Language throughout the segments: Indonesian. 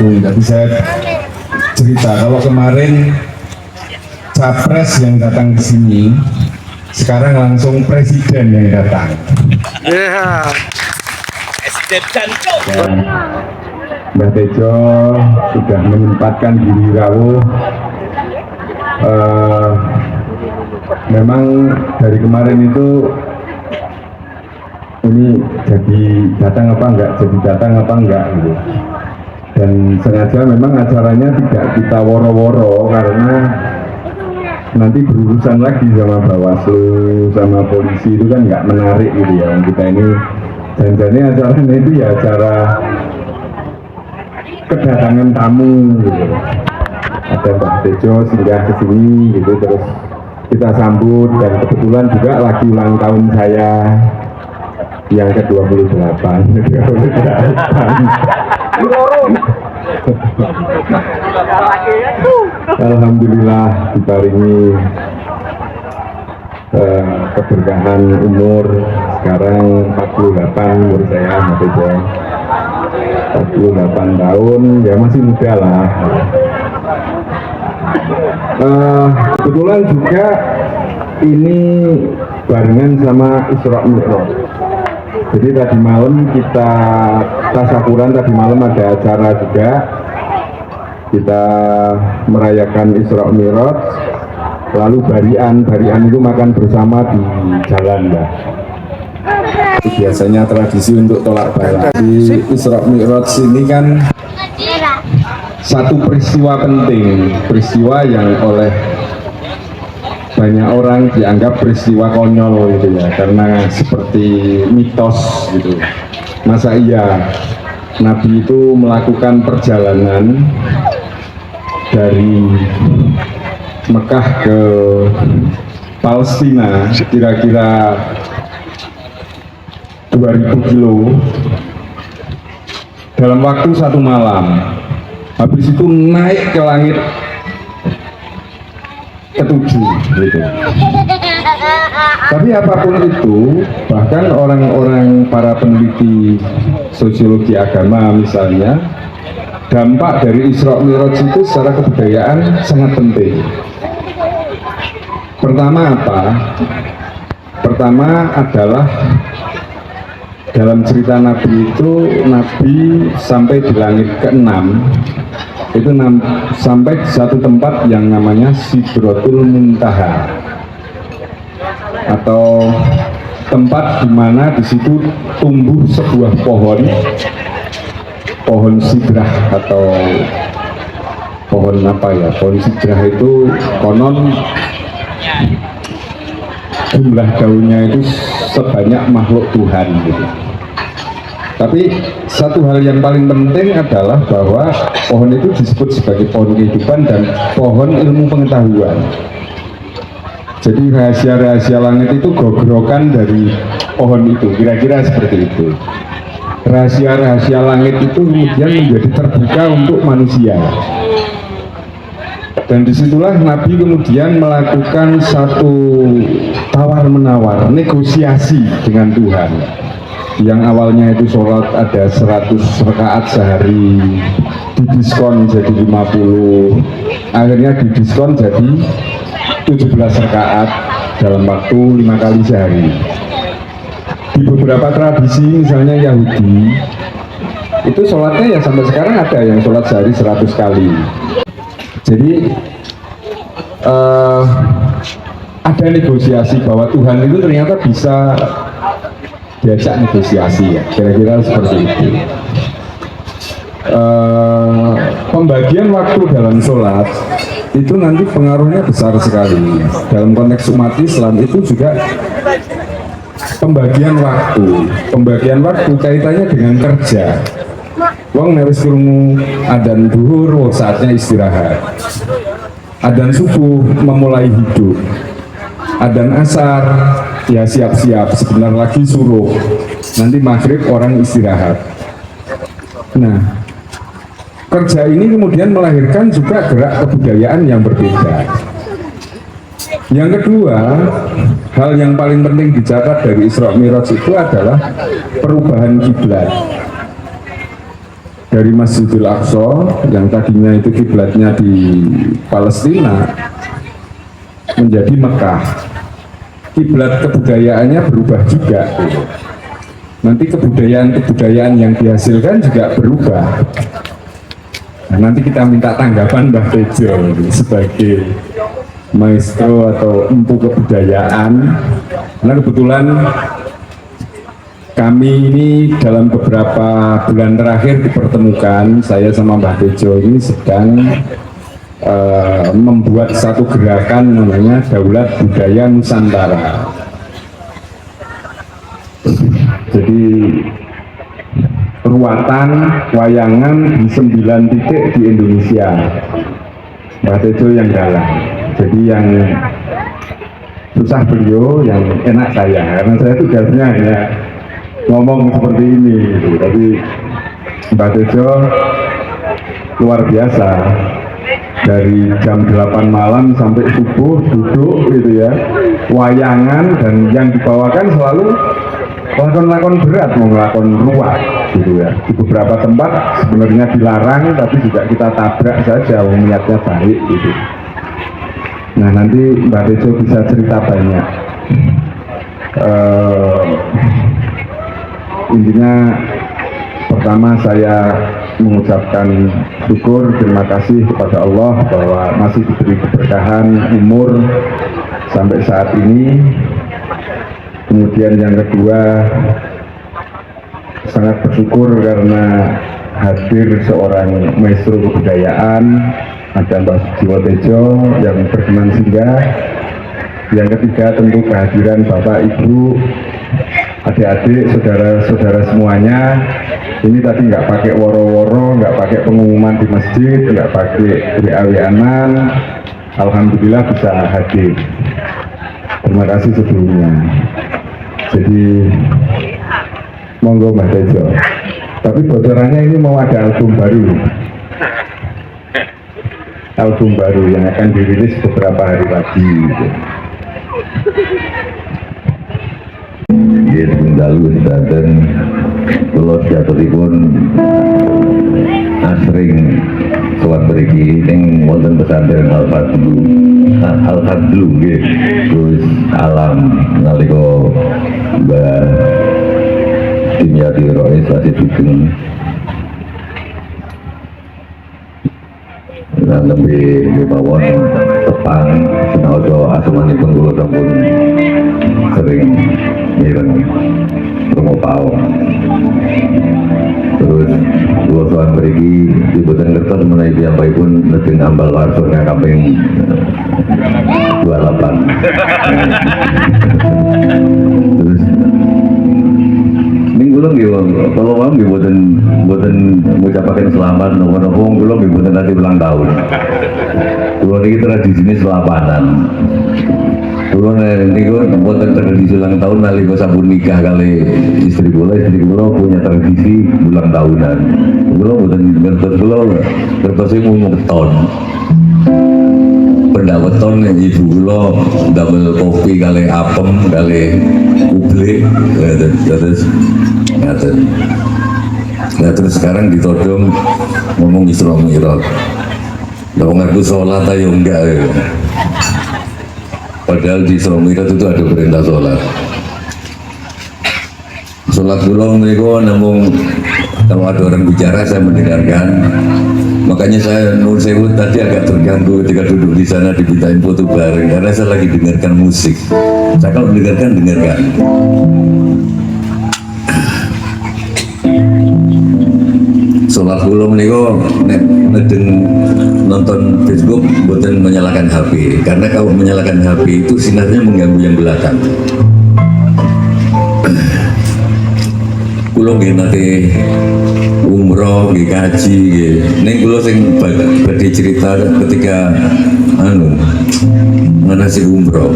Agung. Jadi saya cerita kalau kemarin capres yang datang ke sini, sekarang langsung presiden yang datang. Dan Mbak Tejo sudah menyempatkan diri rawuh. Memang dari kemarin itu ini jadi datang apa enggak gitu. Dan sengaja memang acaranya tidak kita woro-woro karena nanti berurusan lagi sama Bawaslu, sama polisi, itu kan nggak menarik gitu ya. Kita ini janjinya acaranya itu ya acara kedatangan tamu gitu. Ada Mbak Tejo singgah ke sini gitu, terus kita sambut, dan kebetulan juga lagi ulang tahun saya yang ke-28. Alhamdulillah dibaringi keberkahan umur, sekarang 48 umur saya, Mas Tejo 48 tahun, ya masih muda lah. Kebetulan juga ini barengan sama Isra Mi'raj. Jadi tadi malam kita tasyakuran, tadi malam ada acara juga, kita merayakan Isra Mi'raj, lalu barian itu makan bersama di jalan lah. Biasanya tradisi untuk tolak bala. Di Isra Mi'raj ini kan satu peristiwa penting, peristiwa yang oleh banyak orang dianggap peristiwa konyol gitu ya, karena seperti mitos gitu. Masa iya Nabi itu melakukan perjalanan dari Mekah ke Palestina kira-kira 2000 kilo dalam waktu 1 malam. Habis itu naik ke langit ke-7 gitu. Tapi apapun itu, bahkan orang-orang para peneliti sosiologi agama misalnya, dampak dari Isra Mi'raj itu secara kebudayaan sangat penting. Pertama apa? Pertama adalah dalam cerita Nabi itu, Nabi sampai di langit ke-6 itu sampai di satu tempat yang namanya Sidratul Muntaha, atau tempat di mana di situ tumbuh sebuah pohon sidrah, atau pohon apa ya, pohon sidrah itu konon jumlah daunnya itu sebanyak makhluk Tuhan gitu. Tapi satu hal yang paling penting adalah bahwa pohon itu disebut sebagai pohon kehidupan dan pohon ilmu pengetahuan. Jadi rahasia-rahasia langit itu gogrokan dari pohon itu, kira-kira seperti itu. Rahasia-rahasia langit itu kemudian menjadi terbuka untuk manusia. Dan disitulah Nabi kemudian melakukan satu tawar-menawar, negosiasi dengan Tuhan. Yang awalnya itu sholat ada 100 rakaat sehari, didiskon jadi 50, akhirnya didiskon jadi 17 rakaat dalam waktu 5 kali sehari. Di beberapa tradisi misalnya Yahudi itu sholatnya ya sampai sekarang ada yang sholat sehari 100 kali. Jadi ada negosiasi bahwa Tuhan itu ternyata bisa diajak negosiasi ya, kira-kira seperti itu. Pembagian waktu dalam sholat itu nanti pengaruhnya besar sekali. Dalam konteks umat Islam itu juga pembagian waktu kaitannya dengan kerja. Wong harus krungu adzan duhur, saatnya istirahat. Adzan subuh memulai hidup. Adzan asar ya siap-siap, sebentar lagi suruh. Nanti maghrib orang istirahat. Nah, kerja ini kemudian melahirkan juga gerak kebudayaan yang berbeda. Yang kedua, hal yang paling penting dicatat dari Isra Mi'raj itu adalah perubahan kiblat. dari Masjidil Aqsa yang tadinya itu kiblatnya di Palestina menjadi Mekah. Kiblat kebudayaannya berubah juga gitu. Nanti kebudayaan yang dihasilkan juga berubah. Nah, nanti kita minta tanggapan Mbah Tejo sebagai maestro atau empu kebudayaan, karena kebetulan kami ini dalam beberapa bulan terakhir dipertemukan, saya sama Mbah Tejo ini sedang membuat satu gerakan namanya Daulat Budaya Nusantara. Jadi ruatan wayangan di 9 titik di Indonesia. Mbah Tejo yang galang. Jadi yang susah beliau, yang enak saya, karena saya tugasnya hanya ngomong seperti ini gitu. Tapi Mbah Tejo luar biasa, dari jam 8 malam sampai subuh duduk gitu ya, wayangan, dan yang dibawakan selalu lakon-lakon berat, mau ngelakon ruwat gitu ya. Di beberapa tempat sebenarnya dilarang, tapi juga kita tabrak saja, niatnya baik gitu. Nah, nanti Mbak Tejo bisa cerita banyak. Intinya pertama saya mengucapkan syukur, terima kasih kepada Allah bahwa masih diberi keberkahan umur sampai saat ini. Kemudian yang kedua, sangat bersyukur karena hadir seorang maestro kebudayaan, ada Mbah Jiwo Tejo yang berkenan singgah. Yang ketiga tentu kehadiran Bapak Ibu, adik-adik, saudara-saudara semuanya. Ini tadi nggak pakai woro-woro, nggak pakai pengumuman di masjid, nggak pakai WA-WA-an. Alhamdulillah bisa hadir. Terima kasih sebelumnya. Jadi monggo Mbak Tejo. Tapi bocorannya ini mau ada album baru. Album baru yang akan dirilis beberapa hari lagi. Dia dalu dan kalau jatuhipun asring sholat beriki yang wonten pesantren Al-Fadlu gitu. Terus alam naliko Mbak Dimyati Rois masih dukung. Nah, lebih bawah tepang senaojo asumanipun kula sampun sering mireng promo pau. Terus kula sowan mriki diboten ngertos menawi piyambakipun nedeng ambal warsa kaping 28. Terus kula nggih kalau wong nggih boten ngucapaken selamat napa-napa, kula nggih boten nanti ulang tahun. Kula niki tradisine selapanan. Kula niku boten tradisi ulang tahun nalika sampun nikah kali istri kula punya tradisi ulang tahunan. Kula boten ngertos, kula ngertos ngomong ton. Pendaweton ibu kula damel kopi kali apem kali kublek terus ngaten. Nah terus sekarang ditodong ngomong Isra Mi'raj. Lah wong aku salat ayo enggak ya. Padahal di Isra Mi'raj itu ada perintah salat. Salat kula menika namung kalau ada orang bicara saya mendengarkan. Makanya saya nur sewu tadi agak terganggu ketika duduk di sana dimintain foto bareng karena saya lagi dengarkan musik. Saya kalau dengarkan. Sholat kula menika nek nonton Facebook boten menyalakan HP karena kalau menyalakan HP itu sinarnya mengganggu yang belakang. Kula nggih nate umroh nggih kaji nggih. Ning kula sing badhe cerita ketika manasik umroh.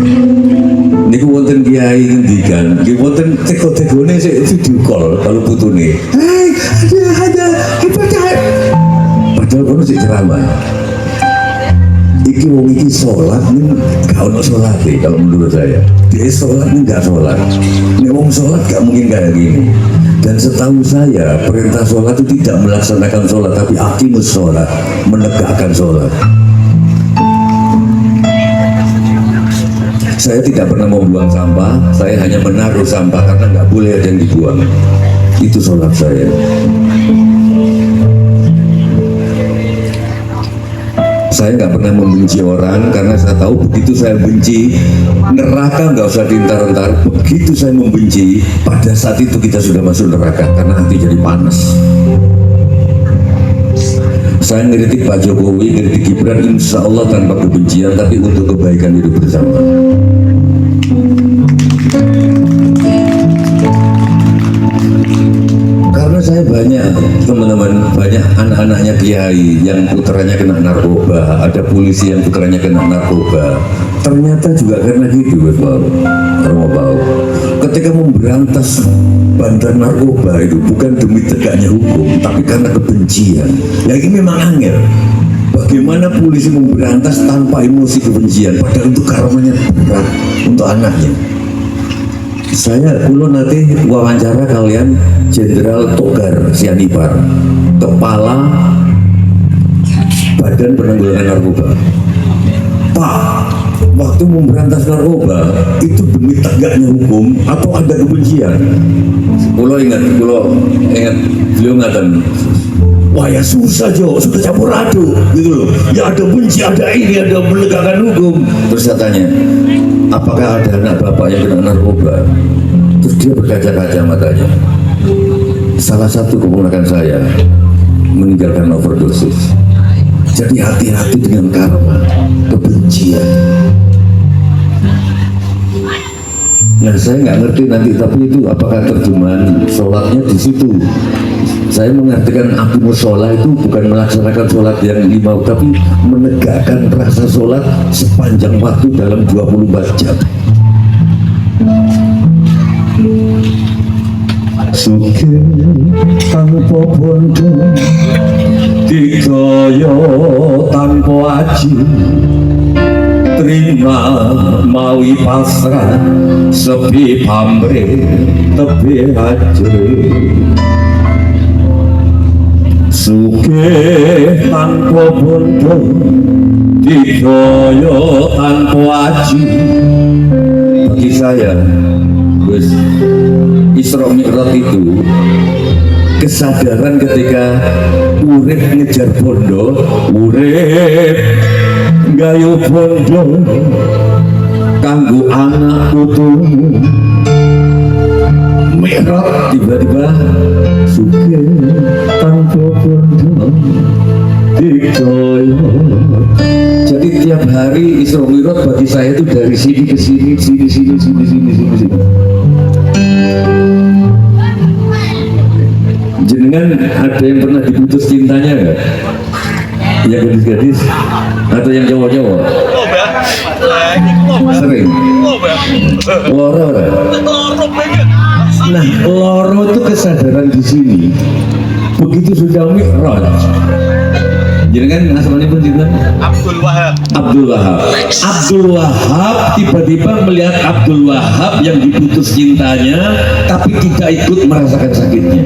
Niku wonten kiai ngendikan, nggih wonten teko-tekone sik video call kalau putune. Hai, ada padahal kono sik ceramah. Iki wong iki sholat nih gak ono sholat kalau menurut saya. Dia sholat nih gak sholat. Nek wong sholat gak mungkin kayak gini. Dan setahu saya perintah sholat itu tidak melaksanakan sholat, tapi aqimus sholat, menegakkan sholat. Saya tidak pernah membuang sampah, saya hanya menaruh sampah karena nggak boleh ada yang dibuang. Itu sholat saya. Saya nggak pernah membenci orang karena saya tahu begitu saya benci, neraka nggak usah diintar-entar. Begitu saya membenci, pada saat itu kita sudah masuk neraka karena hati jadi panas. Saya ngeritik Pak Jokowi, ngeritik Gibran, insya Allah tanpa kebencian, tapi untuk kebaikan hidup bersama. Karena saya banyak teman-teman, banyak anak-anaknya kiai yang putranya kena narkoba, ada polisi yang putranya kena narkoba. Ternyata juga karena gitu, Bapak. Ketika memberantas bandar narkoba itu bukan demi tegaknya hukum, tapi karena kebencian. Ya ini memang angel. Bagaimana polisi memberantas tanpa emosi kebencian, padahal itu karmanya berat untuk anaknya. Saya dulu nanti wawancara kalian Jenderal Togar Sianipar, Kepala Badan Penanggulangan Narkoba. Pak, waktu memberantas narkoba itu demi tegaknya hukum atau ada kebencian? Beliau ingat, beliau ngatakan, wah ya susah Jo, sudah campur aduk gitu loh. Ya ada benci, ada ini, ada menegakkan hukum. Terus saya tanya, apakah ada anak bapak yang kena narkoba? Terus dia berkaca-kaca matanya. Salah satu keponakan saya meninggalkan overdosis. Jadi hati-hati dengan karma, kebencian. Nah saya nggak ngerti nanti, tapi itu apakah terjemahan sholatnya di situ? Saya mengartikan aqimus sholat itu bukan melaksanakan sholat yang 5, tapi menegakkan rasa sholat sepanjang waktu dalam 24 jam. Suke tanpa bondo, digaya tanpa aji, terima mawi pasrah, sepi pamre tepi ajre. Suke tanpa bondo, digaya tanpa aji. Bagi saya Isra Mi'raj itu kesadaran ketika urip ngejar bondo, urip gayo bondo kanggo anak putumu. Mi'raj tiba-tiba suke tanpa bondo dikoyo. Jadi tiap hari Isra Mi'raj bagi saya itu dari sini ke sini, sini. Jenengan ada yang pernah diputus cintanya nggak? Yang gadis-gadis atau yang cowok-cowok? Sering. Loro. Nah, loro itu kesadaran di sini. Begitu sudah Mi'raj. Jenengan asmane pun cinta? Abdul Wahab tiba-tiba melihat Abdul Wahab yang diputus cintanya tapi tidak ikut merasakan sakitnya.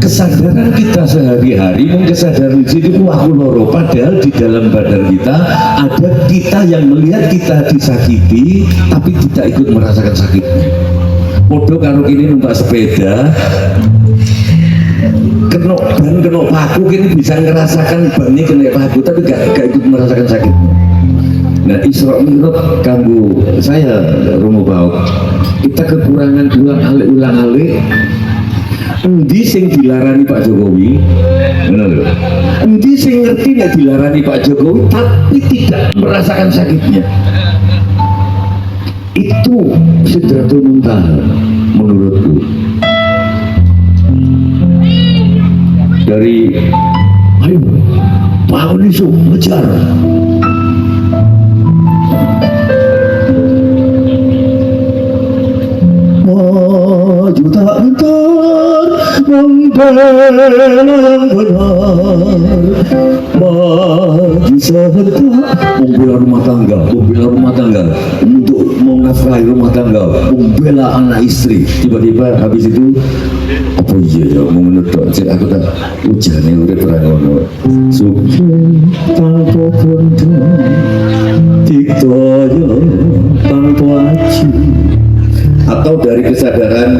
Kesadaran kita sehari-hari kesadaran di sini aku loro, padahal di dalam badan kita ada kita yang melihat kita disakiti tapi tidak ikut merasakan sakitnya. Podo karo kini numpak sepeda kena paku kini bisa ngerasakan bannya kena paku tapi gak ikut merasakan sakitnya. Nah Isra Mi'raj kanggo saya Romo Bauk, kita kekurangan ulang alik endi sing dilarani Pak Jokowi, endi sing ngerti nek dilarani Pak Jokowi tapi tidak merasakan sakitnya. Itu Sidratul Muntaha menurutku. Dari ayo Pak Unisu ngejar maju tak gentar membela yang benar, maju sebentar membela rumah tangga untuk mau nafkahi rumah tangga, membela anak istri, tiba-tiba habis itu apa iya ya mau menurut cek aku tak ujarnya udah terang ngono suci tanpa bondo diktoyo tanpa aji, atau dari kesadaran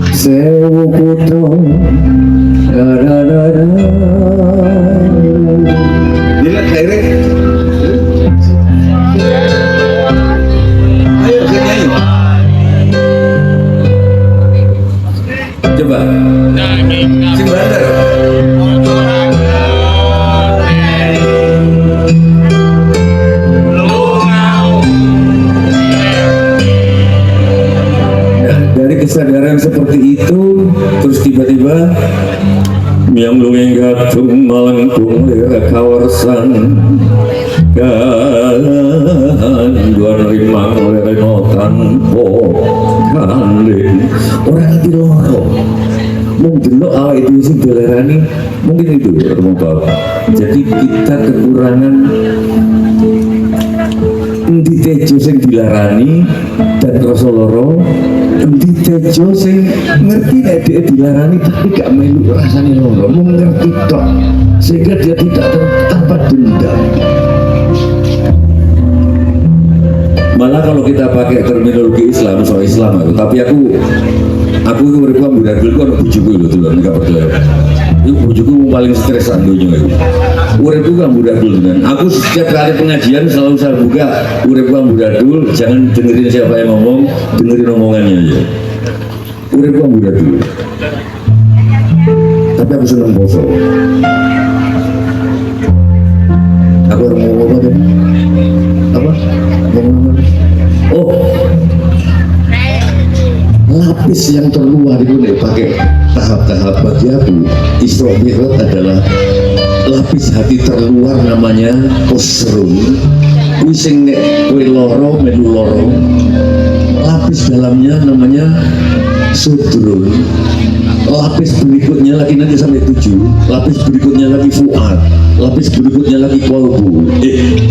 sewu kutho dilihat direct. Ayo nyanyi. Coba. Sing bener. Dari kesadaran seperti itu, terus tiba-tiba yang luwih gadung malengkung lera kawarsan kan dua rimang lera notan po kandeng orang hati loro mungkin lo awal itu sih belerani mungkin itu rumah bapak. Jadi kita kekurangan endi tejo sing dilarani dan rasa loro, endi tejo sing ngerti nek dhek dilarani tapi gak melu rasane loro, mung ngerti tok sehingga dia tidak tanpa dendam. Malah kalau kita pakai terminologi Islam, soal Islam aku, tapi aku urip amburadul ku ono bojoku lho dulur enggak percaya. Itu bojoku paling stres sak donya iku. Uripku amburadul kan. Aku setiap kali pengajian selalu saya buka uripku amburadul, jangan dengerin siapa yang ngomong, dengerin omongannya aja. Uripku amburadul. Tapi aku seneng poso. Aku orang mau apa tadi? Apa? Ngomong. Oh, lapis yang terluar itu nih pakai tahap-tahap bagi aku. Isra Mi'raj adalah lapis hati terluar namanya usrun. Kuwi sing nek kowe loro melu loro. Lapis dalamnya namanya sudrun. Lapis berikutnya lagi nanti sampai 7. Lapis berikutnya lagi fuad. Lapis berikutnya lagi kolbu.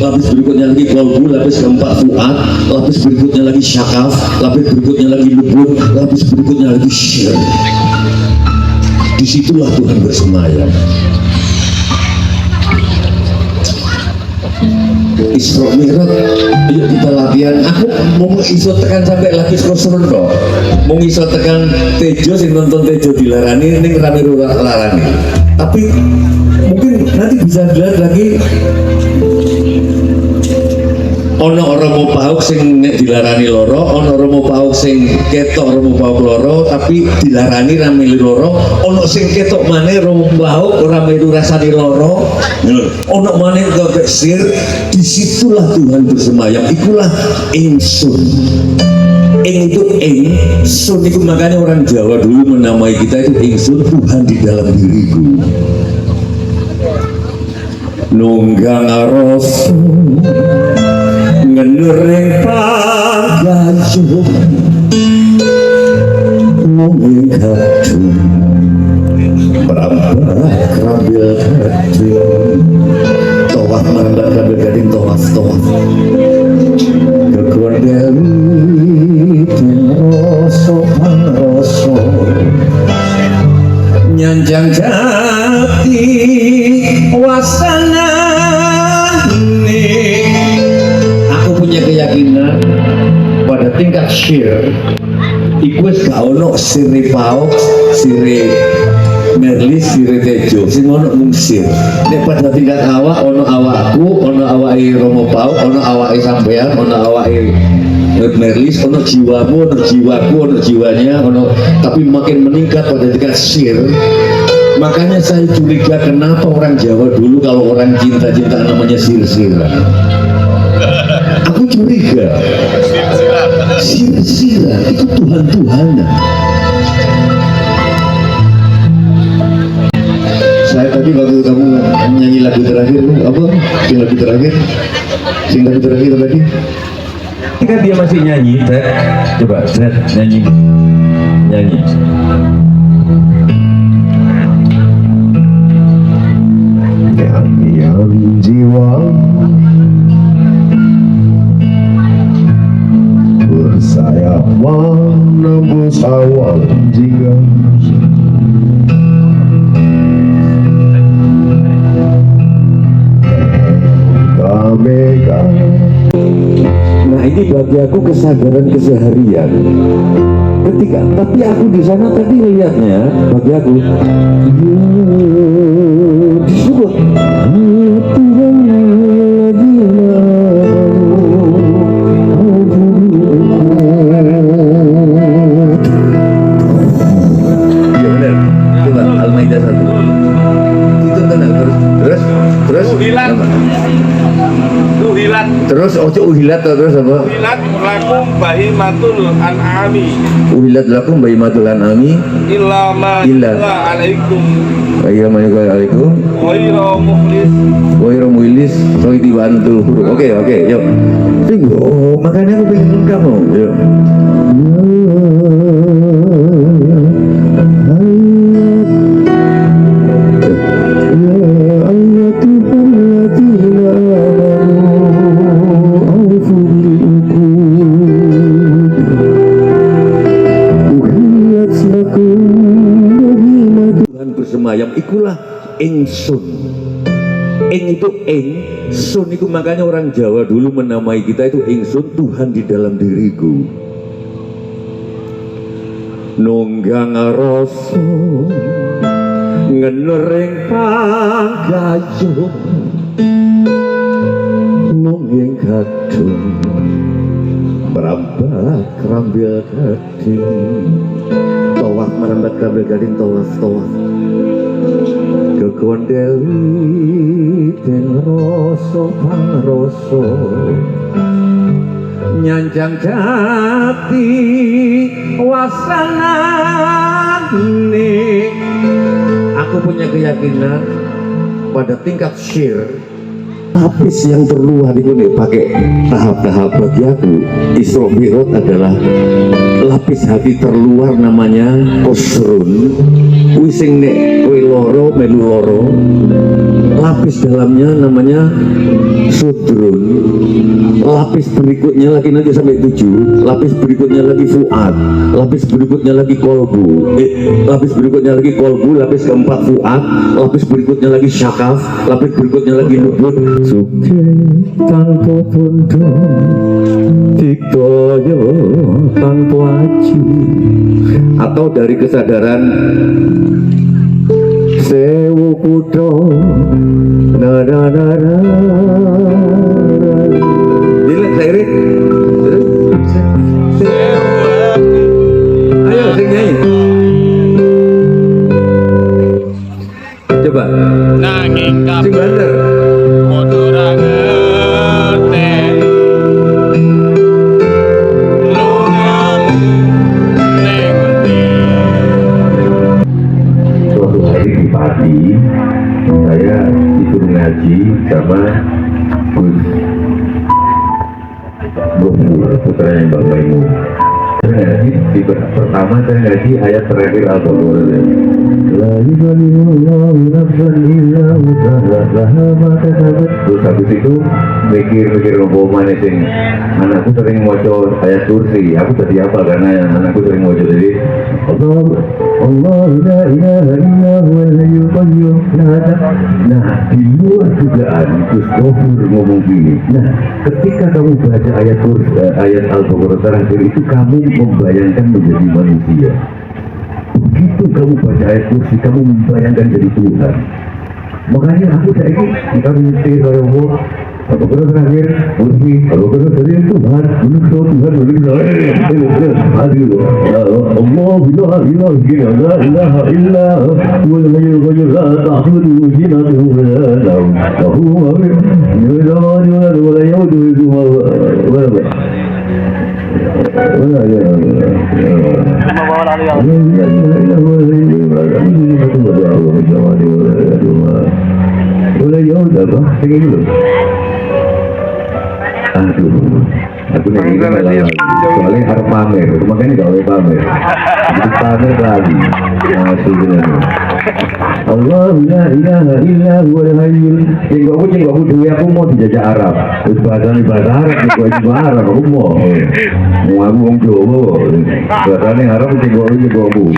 Lapis berikutnya lagi kolbu. Lapis keempat fuad. Lapis berikutnya lagi syakaf. Lapis berikutnya lagi lubuk. Lapis berikutnya lagi syir. Disitulah Tuhan bersemayam. Isra Mi'raj, yuk kita latihan. Aku mau iso tekan sampai lapis kosron kok. Mau iso tekan tejo sing nonton tejo dilarani ning rame larani. Tapi mungkin nanti bisa dilihat lagi ono Romo Pauk sing nek dilarani loro, ono Romo Pauk sing ketok Romo Pauk loro tapi dilarani ra melu loro, ono sing ketok maneh Romo Pauk ora melu rasane loro. Ono maneh kok sir, disitulah Tuhan bersemayam. Ikulah ingsun. Ing itu sun itu makanya orang Jawa dulu menamai kita itu ingsun, Tuhan di dalam diriku. Nunggang aros ngenereng pagayuh ngomong kadung merambah kerambil gading tawaf merambah kerambil gading tawaf kekondeli roso panroso nyanjang jati wasana punya keyakinan pada tingkat syir iku wis gak ono sire pauk, sire merlis, sire tejo sing ono mung sir. Nek pada tingkat awak ono awakku, ono awake Romo Pauk, ono awake sampean, ono awake merlis, ono jiwamu, ono jiwaku, ono jiwanya, ono tapi makin meningkat pada tingkat syir. Makanya saya curiga kenapa orang Jawa dulu kalau orang cinta-cinta namanya sir-siran. Aku curiga sir-siran itu Tuhan-Tuhanan. Saya tadi waktu kamu nyanyi lagu terakhir apa? Sing lagu terakhir tadi kan dia masih nyanyi, coba nyanyi yang jiwa saya menembus awan jingga. Mega. Nah ini bagi aku kesadaran keseharian. Ketika tapi aku di sana tadi lihatnya bagi aku disebut ya benar. Coba Al-Maidah 1 itu tenang terus Uhilat. Uhilat. terus ojo uhilat terus apa? Uhilat lakum bahimatul an'ami Uhilat lakum bahimatul an'ami illa ma Illa. alaikum Iya Assalamualaikum ghairu mukhlis. Wahiro muilis soidi bantul huruf. Oke, yuk. Tunggu, makanya aku pengen kamu. Yuk. Tuhan bersemayam, ikulah ingsun. Ing itu ing, sun itu makanya orang Jawa dulu menamai kita itu ingsun, Tuhan di dalam diriku. Nunggang rasa ngenering pagayung munging kadung merambat kerambil gading tawaf merambat kerambil gading tawaf kekondeli den rasa pangrasa nyanjang jati wasanane. Aku punya keyakinan pada tingkat syir lapis yang terluar itu nih pakai tahap-tahap. Bagi aku Isra Mi'raj adalah lapis hati terluar namanya kosrun. Wising nek kowe loro melu loro, lapis dalamnya namanya sudrun. Lapis berikutnya lagi nanti sampai 7, lapis berikutnya lagi fuad, lapis berikutnya lagi kolbu, lapis berikutnya lagi kolbu, lapis keempat fuad, lapis berikutnya lagi syakaf, lapis berikutnya lagi lubut. Suke tanpa bondo diktoyo tanpa aji. Atau dari kesadaran sewu kudo na na na na. Jadi saya ayo sing nyanyi. Coba Nanging sing kabeh bener. padha ora ngerti. Lungang ning ndi. Suatu hari di pagi saya ikut ngaji sama Gus Gofur, putranya Mbak Maimun. Saya ngaji pertama saya ngaji ayat terakhir Al-Baqarah. La ilaha illallah nafsan illa laha ma kasabat. Terus habis itu mikir nopo maneh sing anakku sering maca ayat kursi. Aku tadi apa karena anakku sering maca jadi Allah la ilaha illa huwal hayyul qayyum. Nah, di luar dugaan Gus Gofur ngomong gini. Nah, ketika kamu baca ayat Al-Baqarah terakhir itu kamu membayangkan menjadi manusia. Begitu kamu baca ayat kursi, kamu membayangkan jadi Tuhan. Makanya aku saya ini kita minta oleh Allah. Al-Baqarah terakhir kursi, Al-Baqarah dari Tuhan, manusia Tuhan manusia. Hadir Allah bila ilah gina la ilaha illa huwal hayyul qayyum la ta'khudhuhu sinatun wa la nawm lahu ma fi samawati wa la ya'uduhu wa la Aduh, aku nyanyi soalnya harus pamer, makanya gak boleh pamer. Jadi pamer lagi. Allah la ilaha illa huwal hayyul. Jenggokku dewe aku mau dijajah Arab. Wis bahasa Arab kok Arab aku mau. Mau aku wong Jawa. Bahasane Arab jenggokku.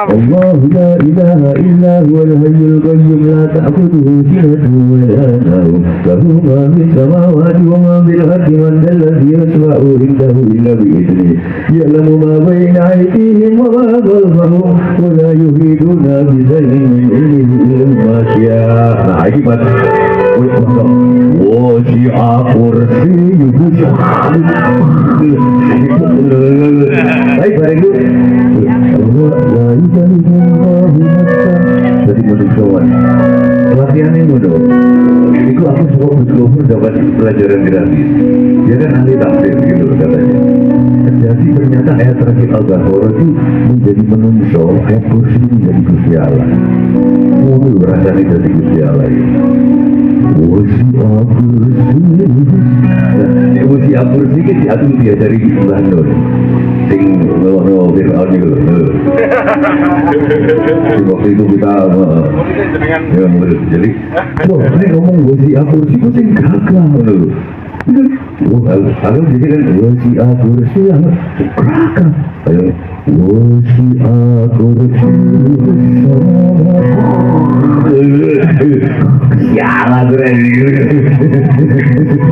Allah la ilaha illa huwal hayyul qayyum la ta'khudhuhu sinatun wa la nawm. Lahu ma fis samawati wa ma fil ardi man dhal ladzi yashfa'u indahu illa bi idhnihi. Ya'lamu ma bayna aydihim wa ma khalfahum wa la yuhituna bi shay'in min ilmihi illa ma syaa. Nah, iki Mas. Wasi'a kursiyyuhu baik bareng itu Allah la ilaha illallah jadi menunjukkan pelatihan ini dong itu aku semua betul-betul dapat pelajaran gratis dia kan ahli tafsir gitu katanya jadi ternyata ayat terakhir Al-Baqarah itu menjadi menunjuk ayat kursi menjadi Gusti Allah rasanya jadi Gusti Allah ini Wasi'a kursi kan diatur dia dari Mbah Nur sing ngelono Fir'aun itu waktu itu kita ya menurut jadi ini ngomong wasi'a kursi itu sing gagal kalau jadi kan wasi'a kursi yang gagal wasi'a kursi sialan keren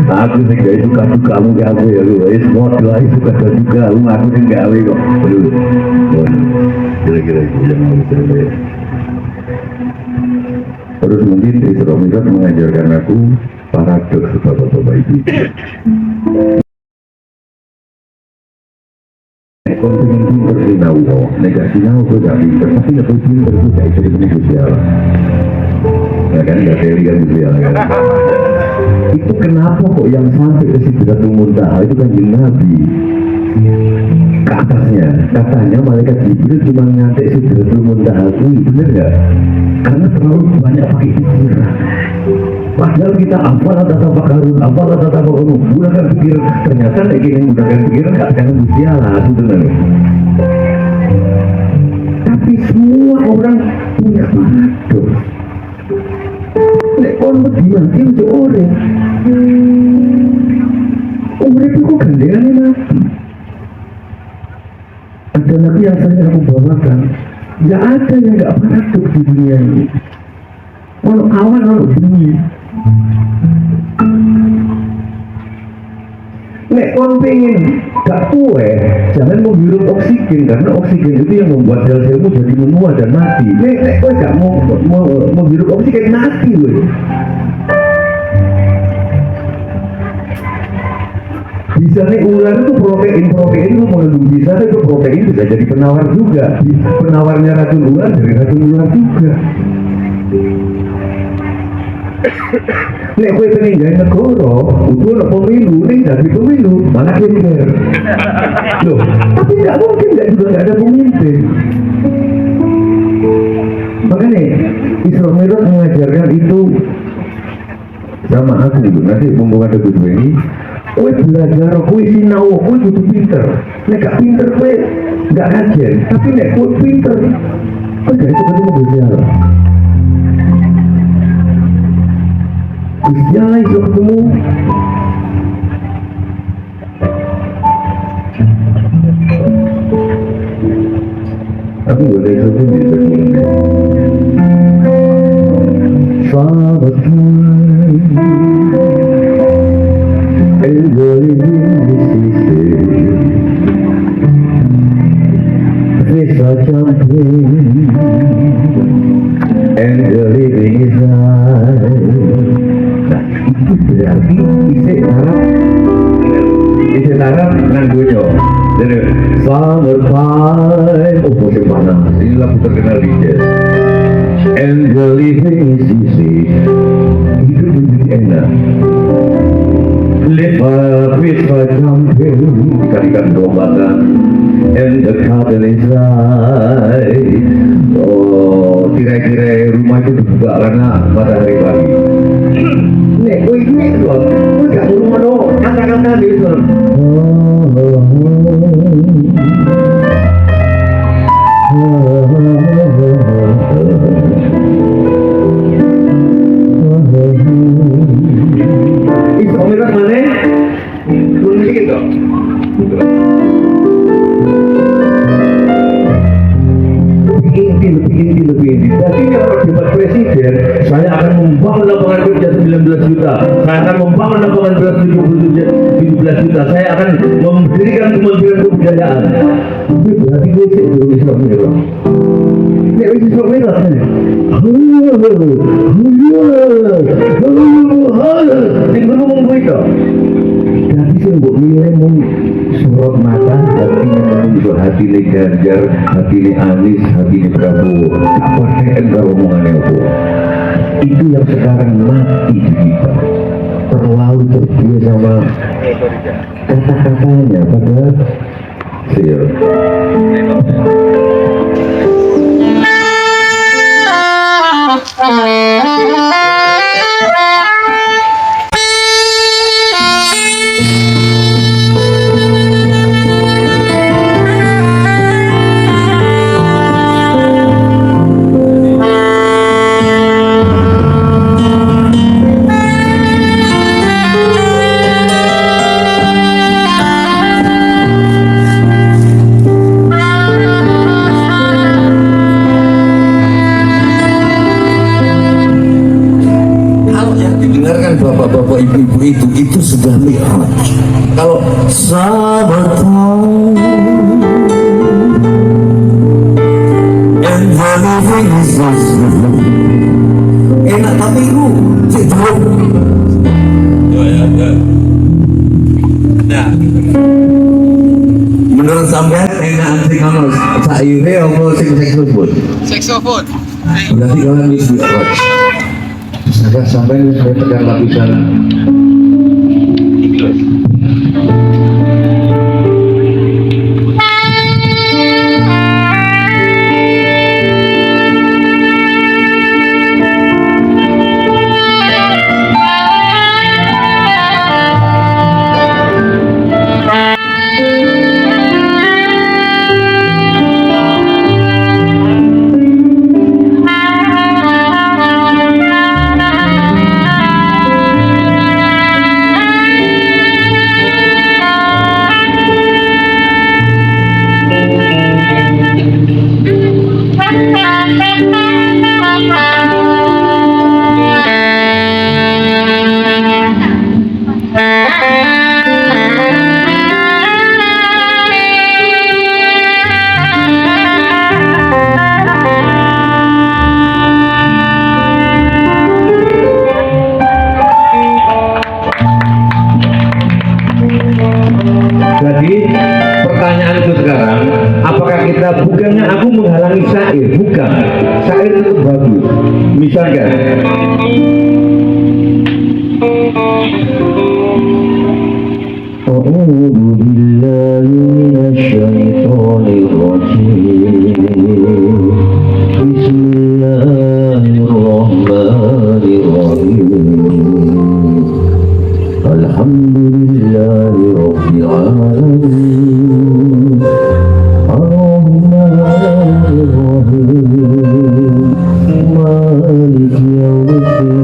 aku sih gak suka kamu ke aku ya lu semua doa itu suka aku sih gak gawe kok kira-kira itu yang harus saya terus mungkin Isra Mi'raj mengajarkan aku paradoks bapak-bapak ibu kon pengen pinter sinau nek sinau kok gak pinter tapi nek pinter itu gak bisa jadi sosial ya kan gak teori kan gitu ya kan itu kenapa kok yang sampai ke Sidratul Muntaha itu kan Nabi ke atasnya katanya malaikat Jibril cuma ngantek Sidratul Muntaha itu bener gak? Karena terlalu banyak pakai pikiran padahal kita apalah tata pakarun apalah tata pakarun gunakan pikiran ternyata kayak gini menggunakan pikiran gak akan bersialah sebenarnya tapi semua orang punya paradoks nek kon mati untuk orang itu kok gandengannya Nabi ada Nabi yang saya aku bawakan gak ada yang gak paradoks di dunia ini kalau awan kalau bunyi nek kon pengen gak kue jangan menghirup oksigen karena oksigen itu yang membuat sel-selmu jadi menua dan mati nek kue gak mau menghirup oksigen mati loh bisa nih ular itu protein itu mengandung bisa itu protein bisa jadi penawar juga penawarnya racun ular dari racun ular juga nek kowe pengen gawe negara, utuh ana pemilu, nek dari pemilu malah gender. Loh, tapi tidak mungkin juga nggak ada pemimpin. Makanya Isra Mi'raj mengajarkan itu sama aku nanti mumpung ada Gus ini, kowe belajar, kowe sinau, kowe kudu pinter. Nek gak pinter kowe gak kajian, tapi nek kowe pinter, kowe gak itu ketemu Gusti Allah. Gusti Allah itu ketemu aku boleh ketemu di sini selamat enjoy this champagne and the living is right. Itu berarti isi tarap nganggunya jadi summertime musim panas ini lagu terkenal di jazz and the living is easy itu menjadi enak live with my champagne ikan-ikan dombakan and the curtain is right oh kira-kira rumah itu dibuka karena matahari pagi nek kowe iki lho kowe gak ngono kata-kata itu presiden, saya akan membangun lapangan kerja 19 juta, saya akan membangun lapangan kerja 17 juta, saya akan mendirikan kementerian kebudayaan. Itu berarti gue sih Islam merah. Ya Islam merah kan? Tinggal ngomong gue itu. Tapi sih buat milih sorot mata hatinya juga hati ini Ganjar, hati ini Anies, hati ini Prabowo. Apa enggak omongannya itu? Itu yang sekarang mati di kita. Terlalu terbiasa sama kata-katanya, padahal serius. Bapak-bapak ibu-ibu itu sudah mi'raj. Kalau sabatang enak tapi itu cedok. Ya. Menurut sampean enak sing ono saire apa sing seksofon? Saxophone. Berarti kalian mi'raj. Agak sampai saya tekan lapisan Jadi pertanyaanku sekarang, apakah kita bukannya aku menghalangi syair? Bukan, syair itu bagus. Misalnya, A'udzu billahi minasyaitonir rajim. Bismillahirrahmanirrahim. Alhamdulillahi rabbil alamin. Ar-Rahmanir Rahim. Maliki yaumiddin.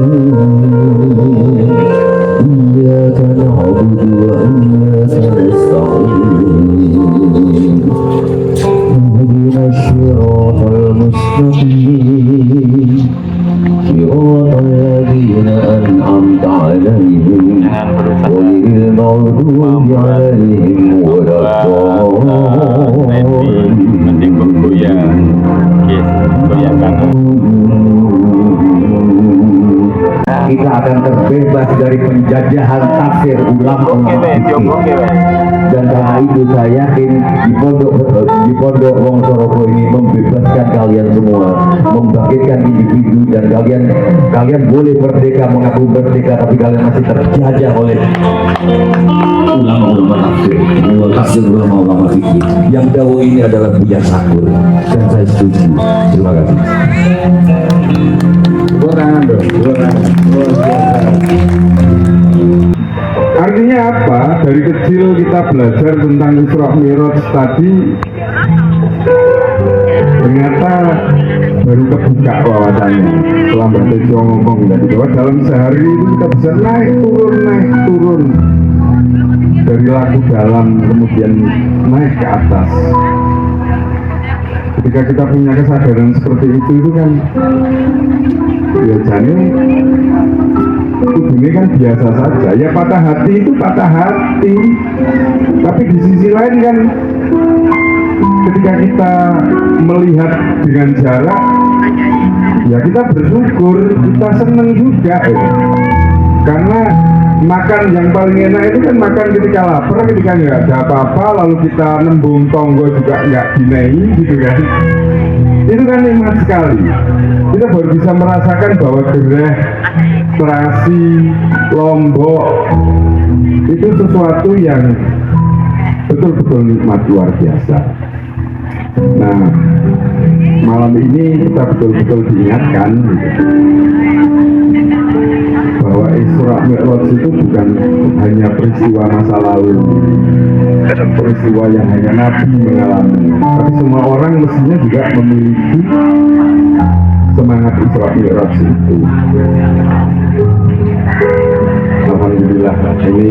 Iyyaka na'budu wa iyyaka nasta'in. Ihdinas siratal mustaqim. صراط الذين أنعمت عليهم غير المغضوب عليهم ولا kita akan terbebas dari penjajahan tafsir ulama dan karena itu saya yakin di pondok Wongsorogo ini membebaskan kalian semua, membangkitkan individu, dan kalian boleh merdeka, mengaku merdeka, tapi kalian masih terjajah oleh ulama-ulama tafsir, ulama-ulama fikih. Yang dakwah ini adalah Buya Sakur dan saya setuju. Terima kasih. Artinya apa? Dari kecil kita belajar tentang Isra Mi'raj tadi, ternyata baru kebuka wawasannya setelah bertejo ngomong tadi bahwa dalam sehari itu kita bisa naik turun dari lagu dalam kemudian naik ke atas. Ketika kita punya kesadaran seperti itu kan ya jane ini kan biasa saja. Ya patah hati itu patah hati, tapi di sisi lain kan ketika kita melihat dengan jarak, ya kita bersyukur, kita seneng juga ya. Karena makan yang paling enak itu kan makan ketika lapar, ketika nggak ada apa-apa, lalu kita nembung tonggo juga nggak dinai gitu kan. Itu kan nikmat sekali. Kita baru bisa merasakan bahwa gereh, terasi, lombok itu sesuatu yang betul-betul nikmat luar biasa. Nah, malam ini kita betul-betul diingatkan gitu, bahwa Isra Mi'raj itu bukan hanya peristiwa masa lalu, peristiwa yang hanya Nabi mengalami, tapi semua orang mestinya juga memiliki semangat Isra Mi'raj itu. Alhamdulillah, ini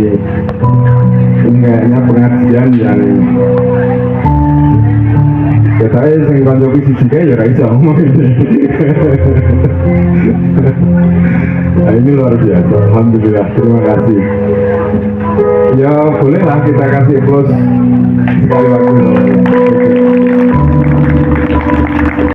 kayaknya pengajian yang saya sing kancaku siji kae ya ora iso ngomong ini. Nah, ini luar biasa. Alhamdulillah, terima kasih. Ya bolehlah kita kasih plus sekali waktu.